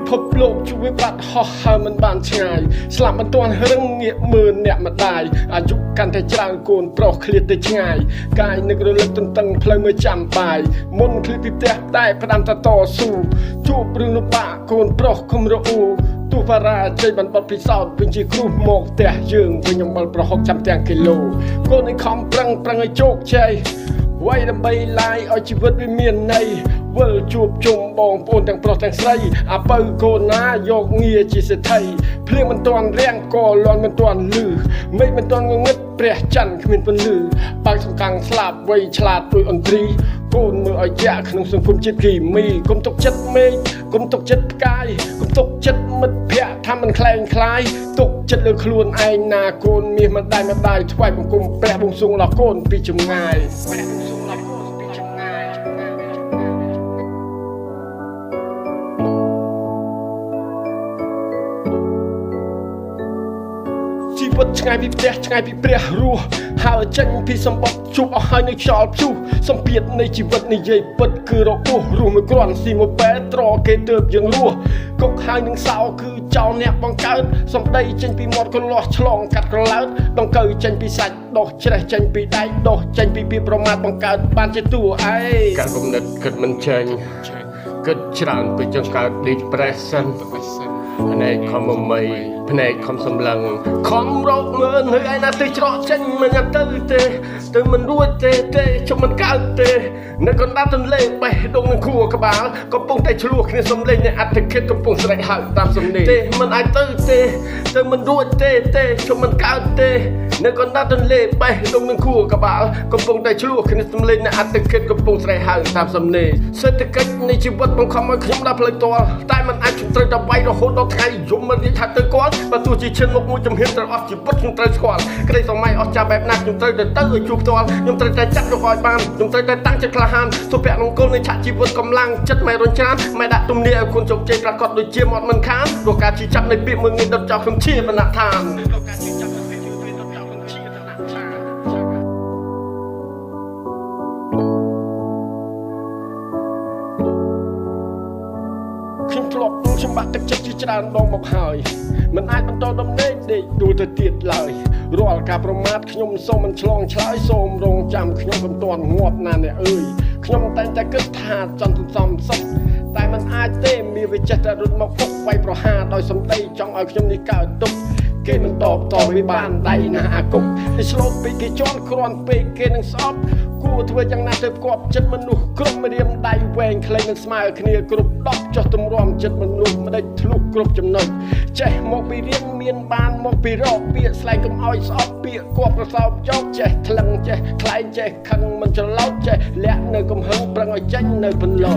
ភពលោកជួយវិបត្តិហោះហើរមិនបានឆ្ងាយស្លាប់មិនទាន់រឹងងាកមើលអ្នកម្ដាយអាយុកាន់តែច្រើនកូនប្រុសឃ្លាតទៅឆ្ងាយកាយនឹករលឹកទន្ទឹងផ្លូវមើលចាំបាយមុនឃ្លាតពីផ្ទះតែផ្ដាំតតស៊ូជួបរឿងលំបាកកូនប្រុសគុំរអ៊ូទូបារាជ័យបានបត់ពិសោធន៍វិញជាគ្រូមកផ្ទះយើងវិញអំបិលប្រហុកចាំទាំងគីឡូកូនឲ្យខំប្រឹងឲ្យជោគជ័យវ័យដើម្បីឡាយឲ្យជីវិតវាមានន័យវិលជួបជុំបងប្អូនទាំងប្រុសទាំងស្រីអាពៅកូនណាយកងារជាសេដ្ឋីភ្លៀងមិនទាន់រាំងក៏លន់មិនទាន់លឺមេឃមិនទាន់ងងឹតព្រះច័ន្ទគ្មានពន្លឺបើកសំកាំងស្លាប់វ័យឆ្លាតទួយអន្ត្រីកូនមើលឲ្យយ៉ាក់ក្នុងសង្គមជាតិគីមីកុំទុកចិត្តមេឃកុំទុកចិត្តផ្កាយកុំទុកចិត្តមិត្តភ័ក្តិថាមិនខ្លែងខ្លាយទុកចិត្តលើខ្លួនឯងណាកូនមាសម្ដាយថ្វាយបង្គំព្រះបួងសួងដល់កូនពីចម្ងាយជីវិតឆ្ងាយពីផ្ទះឆ្ងាយពីព្រះរស់ហើចេញពីសម្បត្តិជប់អស់ហើយនៅខ្យល់ព្យុះសម្ពាធនៃជីវិតនិយាយពិតគឺរបួសរស់មួយគ្រាន់ស៊ីមកបែត្រគេទើបយើងរស់កុកហើយនឹងសោគឺចោលអ្នកបង្កើតសម្ដីចេញពីមាត់កលាស់ឆ្លងកាត់ក្រឡោតដង្កូវចេញពីសាច់ដោះច្រេះចេញពីដៃដោះចេញពីពាក្យប្រមាថបង្កើតបានជាតួឯងការគំនិតគិតមិនចេញគិតច្រើនពេកចង្កើត depression ភ្នែកខំមមីភ្នែកខំសម្លឹងខំរកមើលនៅឯណាទៅច្រកចេញមិនញ៉ាំទៅមិនរួចទេជុំមិនកើតទេនៅកណ្ដាលទន្លេបេះដូងនឹងខួរក្បាលកំពុងតែឆ្លោះគ្នាសំឡេងនៃអត្តឃាតកំពុងស្រែកហៅតាមសំនៀងទេមិនអាចទៅមិនរួចទេជុំមិនកើតទេនៅកណ្ដាលទន្លេបេះដូងនឹងខួរក្បាលកំពុងតែឆ្លោះគ្នាសំឡេងនៃអត្តឃាតកំពុងស្រែកហៅតាមសំនៀងសេដ្ឋកិច្ចនៃជីវិតបង្ខំឲ្យខ្ញុំដល់ផ្លូវទាល់តែមិនអាចជំត្រូវដល់វាយរហូតដល់ថ្ងៃយំមិនរៀបថាទៅគាត់បើទោះជាឈានមកមួយជំហានត្រូវអស់ជីវិតខ្ញុំត្រូវស្គាល់ក្តីសម័យអស់ចាស់បែបណាខ្ញុំត្រូវទៅឲ្យជួបផ្ទាល់ខ្ញុំត្រូវតែចាក់យកឲ្យបានខ្ញុំត្រូវតែតាំងចិត្តក្លាហានសុភមង្គលនៃឆាកជីវិតកម្លាំងចិត្តមិនរញច្រានមិនដាក់ទំនាយឲ្យគុណជោគជ័យប្រកបដូចជាមាត់មិនខានព្រោះការជិះចាប់នៃពាក្យមួយងាយដុតចោលខ្ញុំជាបណឋានខ្ញុំធ្លាប់ខ្ញុំបាក់ទឹកចិត្តជាច្រើនដងមកហើយមិនអាចបន្តដំណេកដេកដួលទៅទៀតឡើយរាល់ការប្រមាថខ្ញុំសូមមិនឆ្លងឆ្លើយសូមរងចាំខ្ញុំមិនទាន់ងាប់ណាអ្នកអើយខ្ញុំតែងតែគិតថាចង់សំសុខតែមិនអាចទេមានវិចេះតែរត់មកពុកវាយប្រហារដោយសម្ដីចង់ឲ្យខ្ញុំនេះកើតទុកគេមិនតបវាបានដៃណាអាគុកគេឆ្លូតពីគេជន់គ្រាន់ពេកគេនឹងស្អប់គួរធ្វើយ៉ាងណាទៅផ្គប់ចិត្តមនុស្សគ្រប់ម្រាមដៃវែងខ្លីនឹងស្មើគ្នាគ្រប់10ចុះទម្រាំចិត្តមនុស្សមិនដេចធ្លុះគ្រប់ចំណុចចេះមកពីរៀនមានបានមកពីរកពាក្យស្លែងកុំឲ្យស្អប់ពាក្យគប់ប្រសោបចោកចេះថ្លឹងចេះខ្លែងចេះខឹងមិនច្រឡោតចេះលាក់នៅកំហឹងប្រឹងឲ្យចេញនៅបន្ល